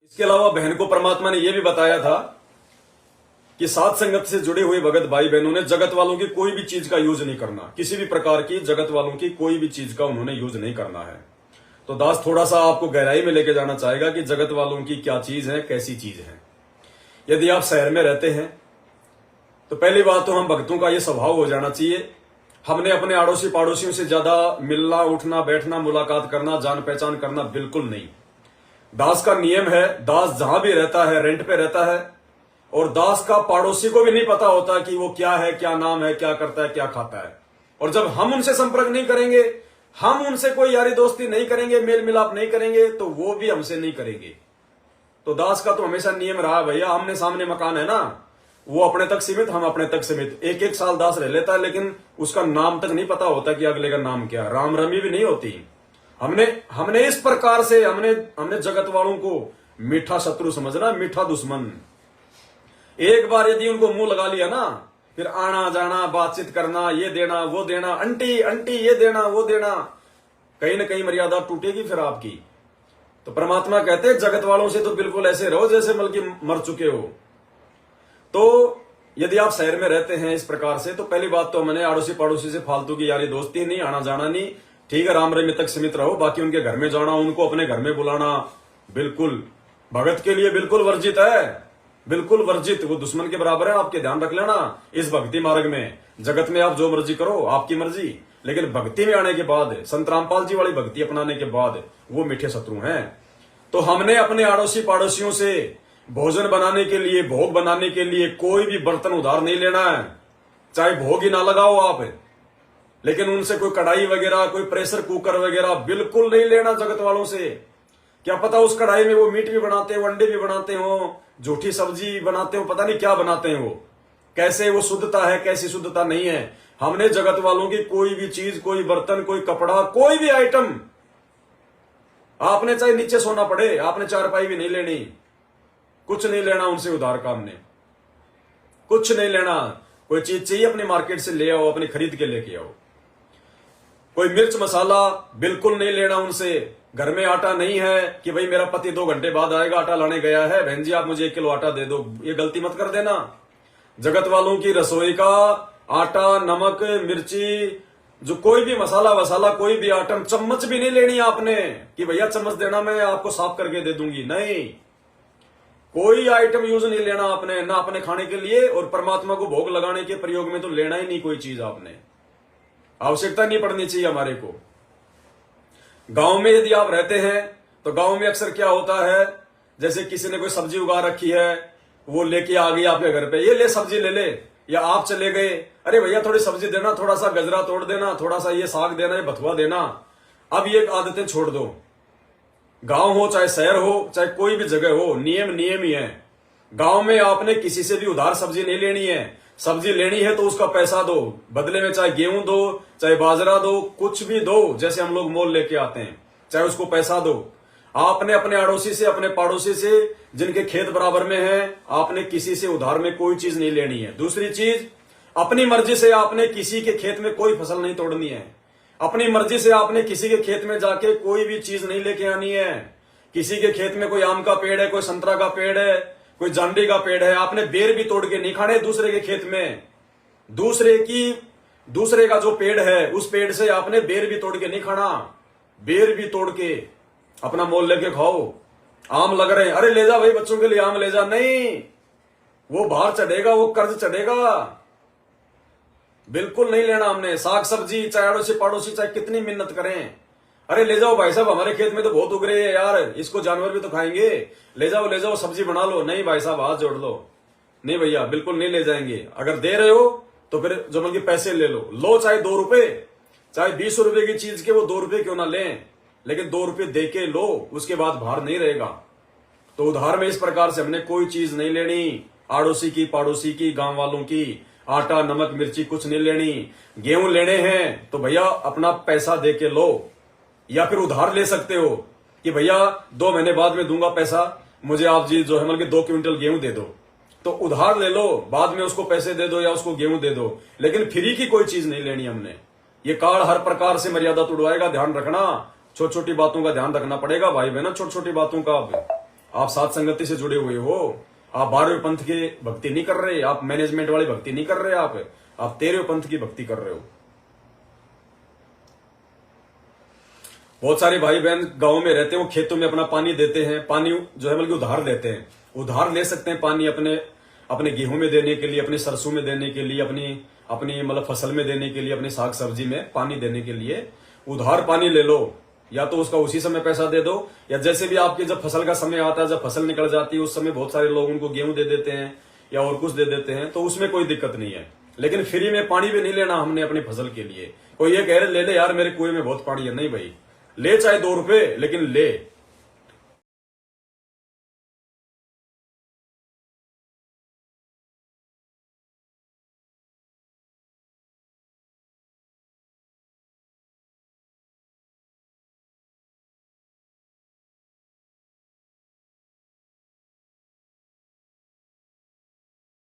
इसके अलावा बहन को परमात्मा ने यह भी बताया था कि सात संगत से जुड़े हुए भगत भाई बहनों ने जगत वालों की कोई भी चीज का यूज नहीं करना, किसी भी प्रकार की जगत वालों की कोई भी चीज का उन्होंने यूज नहीं करना है। तो दास थोड़ा सा आपको गहराई में लेके जाना चाहेगा कि जगत वालों की क्या चीज है, कैसी चीज है। यदि आप शहर में रहते हैं तो पहली बात तो हम भक्तों का यह स्वभाव हो जाना चाहिए, हमने अपने आड़ोसी पड़ोसियों से ज्यादा मिलना, उठना, बैठना, मुलाकात करना, जान पहचान करना बिल्कुल नहीं। दास का नियम है, दास जहां भी रहता है रेंट पे रहता है, और दास का पड़ोसी को भी नहीं पता होता कि वो क्या है, क्या नाम है, क्या करता है, क्या खाता है। और जब हम उनसे संपर्क नहीं करेंगे, हम उनसे कोई यारी दोस्ती नहीं करेंगे, मेल मिलाप नहीं करेंगे, तो वो भी हमसे नहीं करेंगे। तो दास का तो हमेशा नियम रहा भैया, हमने सामने मकान है ना, वो अपने तक सीमित, हम अपने तक सीमित। एक एक साल दास रह लेता है लेकिन उसका नाम तक नहीं पता होता कि अगले का नाम क्या, राम रमी भी नहीं होती। हमने इस प्रकार से हमने जगत वालों को मीठा शत्रु समझना, मीठा दुश्मन। एक बार यदि उनको मुंह लगा लिया ना, फिर आना जाना, बातचीत करना, ये देना वो देना, आंटी आंटी ये देना वो देना, कहीं ना कहीं मर्यादा टूटेगी फिर आपकी। तो परमात्मा कहते हैं जगत वालों से तो बिल्कुल ऐसे रहो जैसे बल्कि मर चुके हो। तो यदि आप शहर में रहते हैं इस प्रकार से, तो पहली बात तो मैंने आड़ोसी पड़ोसी से फालतू की यारी दोस्ती नहीं, आना जाना नहीं, ठीक है, राम रमी तक सीमित रहो। बाकी उनके घर में जाना, उनको अपने घर में बुलाना बिल्कुल भगत के लिए बिल्कुल वर्जित है, बिल्कुल वर्जित। वो दुश्मन के बराबर है, आपके ध्यान रख लेना। इस भक्ति मार्ग में, जगत में आप जो मर्जी करो, आपकी मर्जी, लेकिन भक्ति में आने के बाद, संत रामपाल जी वाली भक्ति अपनाने के बाद, वो मीठे शत्रु हैं। तो हमने अपने आड़ोसी पड़ोसियों से भोजन बनाने के लिए, भोग बनाने के लिए कोई भी बर्तन उधार नहीं लेना है, चाहे भोग ही ना लगाओ आप, लेकिन उनसे कोई कढ़ाई वगैरह, कोई प्रेशर कुकर वगैरह बिल्कुल नहीं लेना जगत वालों से। क्या पता उस कढ़ाई में वो मीट भी बनाते हो, अंडे भी बनाते हो, झूठी सब्जी बनाते हो, पता नहीं क्या बनाते हैं वो, कैसे वो शुद्धता है, कैसी शुद्धता नहीं है। हमने जगत वालों की कोई भी चीज, कोई बर्तन, कोई कपड़ा, कोई भी आइटम, आपने चाहे नीचे सोना पड़े, आपने चारपाई भी नहीं लेनी, कुछ नहीं लेना उनसे उधार का, हमने कुछ नहीं लेना। कोई चीज चाहिए अपनी मार्केट से ले आओ, अपनी खरीद के लेके आओ। कोई मिर्च मसाला बिल्कुल नहीं लेना उनसे। घर में आटा नहीं है कि भाई मेरा पति 2 घंटे बाद आएगा, आटा लाने गया है, बहन जी आप मुझे 1 किलो आटा दे दो, ये गलती मत कर देना। जगत वालों की रसोई का आटा, नमक, मिर्ची, जो कोई भी मसाला वसाला, कोई भी आइटम, चम्मच भी नहीं लेनी आपने कि भैया चम्मच देना, मैं आपको साफ करके दे दूंगी, नहीं। कोई आइटम यूज नहीं लेना आपने, ना अपने खाने के लिए, और परमात्मा को भोग लगाने के प्रयोग में तो लेना ही नहीं कोई चीज आपने, आवश्यकता नहीं पड़नी चाहिए हमारे को। गांव में यदि आप रहते हैं तो गांव में अक्सर क्या होता है, जैसे किसी ने कोई सब्जी उगा रखी है, वो लेके आ गई आपके घर पे, ये ले सब्जी ले ले, या आप चले गए, अरे भैया थोड़ी सब्जी देना, थोड़ा सा गजरा तोड़ देना, थोड़ा सा ये साग देना, ये बथुआ देना। अब ये आदतें छोड़ दो। गांव हो चाहे शहर हो, चाहे कोई भी जगह हो, नियम नियम ही है। गांव में आपने किसी से भी उधार सब्जी नहीं लेनी है। सब्जी लेनी है तो उसका पैसा दो, बदले में चाहे गेहूं दो, चाहे बाजरा दो, कुछ भी दो, जैसे हम लोग मोल लेके आते हैं, चाहे उसको पैसा दो। आपने अपने अड़ोसी से, अपने पड़ोसी से, जिनके खेत बराबर में है, आपने किसी से उधार में कोई चीज नहीं लेनी है। दूसरी चीज, अपनी मर्जी से आपने किसी के खेत में कोई फसल नहीं तोड़नी है। अपनी मर्जी से आपने किसी के खेत में जाके कोई भी चीज नहीं लेके आनी है। किसी के खेत में कोई आम का पेड़ है, कोई संतरा का पेड़ है, कोई जांडी का पेड़ है, आपने बेर भी तोड़ के नहीं खाने दूसरे के खेत में। दूसरे का जो पेड़ है, उस पेड़ से आपने बेर भी तोड़ के नहीं खाना। बेर भी तोड़ के अपना मोल लेके खाओ। आम लग रहे हैं, अरे ले जा भाई बच्चों के लिए आम ले जा, नहीं, वो बाहर चढ़ेगा, वो कर्ज चढ़ेगा, बिल्कुल नहीं लेना हमने। साग सब्जी चाहे अड़ोसी पड़ोसी चाहे कितनी मिन्नत करें, अरे ले जाओ भाई साहब, हमारे खेत में तो बहुत उग रही है यार, इसको जानवर भी तो खाएंगे, ले जाओ सब्जी बना लो। नहीं भाई साहब, हाथ जोड़ लो, नहीं भैया बिल्कुल नहीं ले जाएंगे। अगर दे रहे हो तो फिर जो बल्कि पैसे ले लो, चाहे 2 रुपए, चाहे 20 रुपए की चीज के वो 2 रुपए क्यों ना लें, लेकिन 2 रुपए दे के लो, उसके बाद भार नहीं रहेगा। तो उधार में इस प्रकार से हमने कोई चीज नहीं लेनी, आड़ोसी की, पड़ोसी की, गांव वालों की, आटा नमक मिर्ची कुछ नहीं लेनी। गेहूं लेने हैं तो भैया अपना पैसा दे के लो, या फिर उधार ले सकते हो कि भैया 2 महीने बाद में दूंगा पैसा, मुझे आप जी जो है मतलब 2 क्विंटल गेहूं दे दो, तो उधार ले लो, बाद में उसको पैसे दे दो या उसको गेहूं दे दो, लेकिन फ्री की कोई चीज नहीं लेनी हमने। ये काल हर प्रकार से मर्यादा तोड़वाएगा, ध्यान रखना। छोटी छोटी बातों का ध्यान रखना पड़ेगा भाई बहना, छोटी छोटी बातों का आप सात संगति से जुड़े हुए हो, आप 12वें पंथ की भक्ति नहीं कर रहे, आप मैनेजमेंट वाली भक्ति नहीं कर रहे, आप 13वें पंथ की भक्ति कर रहे हो। बहुत सारे भाई बहन गांव में रहते हैं, वो खेतों में अपना पानी देते हैं, पानी जो है बल्कि उधार देते हैं, उधार ले सकते हैं पानी अपने गेहूं में देने के लिए, अपनी सरसों में देने के लिए, अपनी मतलब फसल में देने के लिए, अपनी साग सब्जी में पानी देने के लिए उधार पानी ले लो, या तो उसका उसी समय पैसा दे दो, या जैसे भी आपकी जब फसल का समय आता है, जब फसल निकल जाती है उस समय बहुत सारे लोग उनको गेहूं दे देते हैं या और कुछ दे देते हैं, तो उसमें कोई दिक्कत नहीं है। लेकिन फ्री में पानी भी नहीं लेना हमने अपनी फसल के लिए। कोई ये कह रहे ले ले यार मेरे कुएं में बहुत पानी है, नहीं भाई, ले चाहे 2 रुपए लेकिन ले।